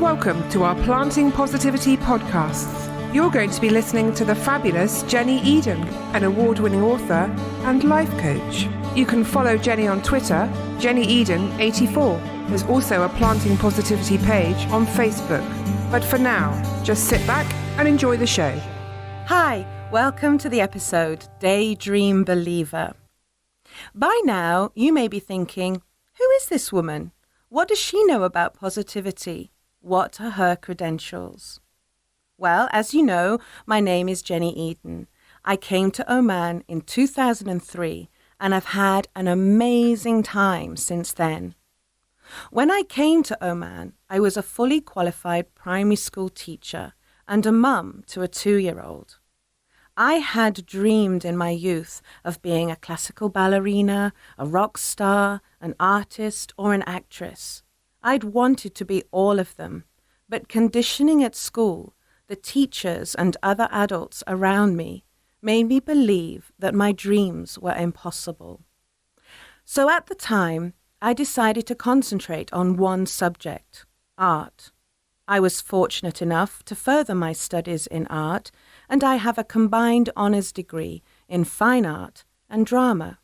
Welcome to our Planting Positivity podcasts. You're going to be listening to the fabulous Jenny Eden, an award-winning author and life coach. You can follow Jenny on Twitter, Jenny Eden84. There's also a Planting Positivity page on Facebook. But for now, just sit back and enjoy the show. Hi, welcome to the episode DayDream Believer. By now, you may be thinking, who is this woman? What does she know about positivity? What are her credentials? Well, as you know, my name is Jenny Eden. I came to Oman in 2003 and I've had an amazing time since then. When I came to Oman, I was a fully qualified primary school teacher and a mum to a 2-year-old. I had dreamed in my youth of being a classical ballerina, a rock star, an artist, or an actress. I'd wanted to be all of them, but conditioning at school, the teachers and other adults around me made me believe that my dreams were impossible. So at the time, I decided to concentrate on one subject, art. I was fortunate enough to further my studies in art, and I have a combined honours degree in fine art and drama.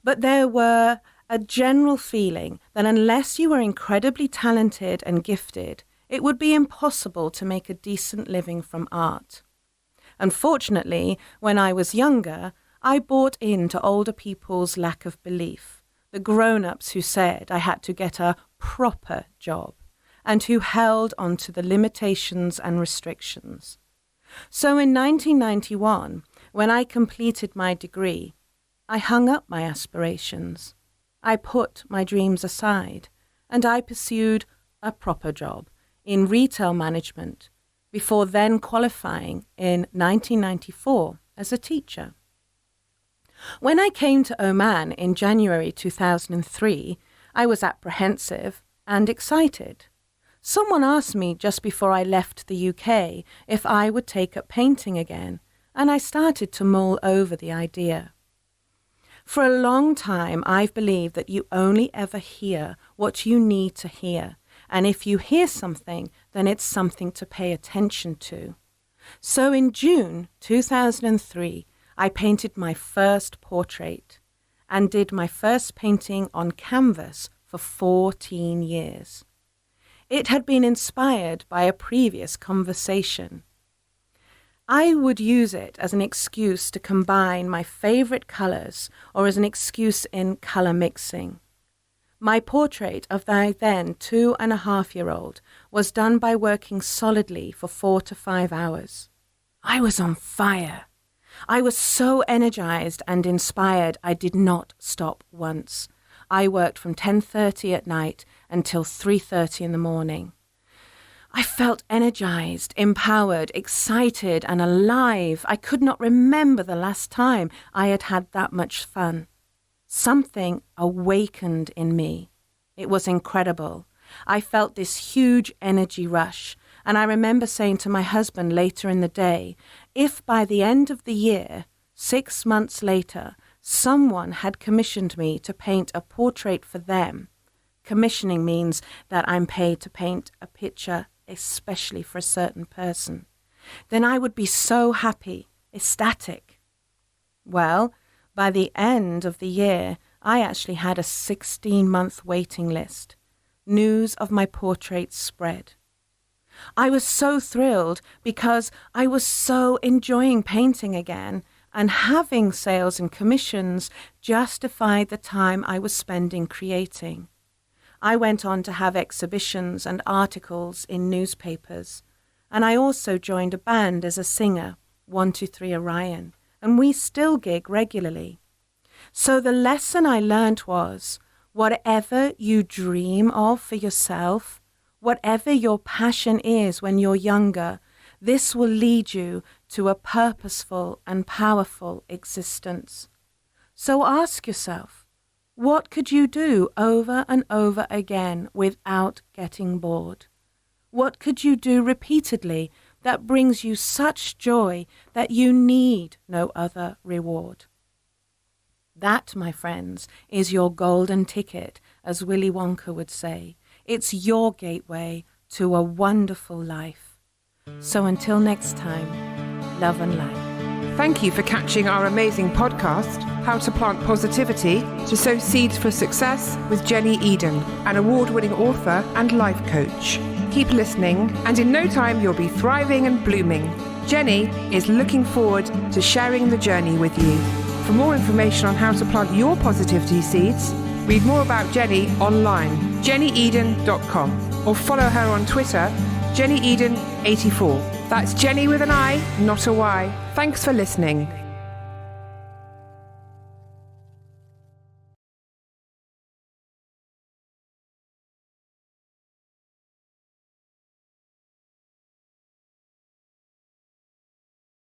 But there were a general feeling that unless you were incredibly talented and gifted, it would be impossible to make a decent living from art. Unfortunately, when I was younger, I bought into older people's lack of belief, the grown-ups who said I had to get a proper job, and who held on to the limitations and restrictions. So in 1991, when I completed my degree, I hung up my aspirations. I put my dreams aside, and I pursued a proper job in retail management before then qualifying in 1994 as a teacher. When I came to Oman in January 2003, I was apprehensive and excited. Someone asked me just before I left the UK if I would take up painting again, and I started to mull over the idea. For a long time, I've believed that you only ever hear what you need to hear, and if you hear something, then it's something to pay attention to. So in June 2003, I painted my first portrait and did my first painting on canvas for 14 years. It had been inspired by a previous conversation. I would use it as an excuse to combine my favorite colors or as an excuse in color mixing. My portrait of the then 2.5-year-old was done by working solidly for 4 to 5 hours. I was on fire. I was so energized and inspired I did not stop once. I worked from 10:30 at night until 3:30 in the morning. I felt energized, empowered, excited, and alive. I could not remember the last time I had had that much fun. Something awakened in me. It was incredible. I felt this huge energy rush, and I remember saying to my husband later in the day, if by the end of the year, 6 months later, someone had commissioned me to paint a portrait for them. Commissioning means that I'm paid to paint a picture especially for a certain person. Then I would be so happy, ecstatic. Well, by the end of the year, I actually had a 16-month waiting list. News of my portrait spread. I was so thrilled because I was so enjoying painting again, and having sales and commissions justified the time I was spending creating. I went on to have exhibitions and articles in newspapers, and I also joined a band as a singer, 123 Orion, and we still gig regularly. So the lesson I learned was, whatever you dream of for yourself, whatever your passion is when you're younger, this will lead you to a purposeful and powerful existence. So ask yourself, what could you do over and over again without getting bored? What could you do repeatedly that brings you such joy that you need no other reward? That, my friends, is your golden ticket, as Willy Wonka would say. It's your gateway to a wonderful life. So until next time, love and light. Thank you for catching our amazing podcast, How to Plant Positivity to Sow Seeds for Success with Jenny Eden, an award-winning author and life coach. Keep listening, and in no time you'll be thriving and blooming. Jenny is looking forward to sharing the journey with you. For more information on how to plant your positivity seeds, read more about Jenny online, jennyeden.com, or follow her on Twitter, jennyeden84. That's Jenny with an I, not a Y. Thanks for listening.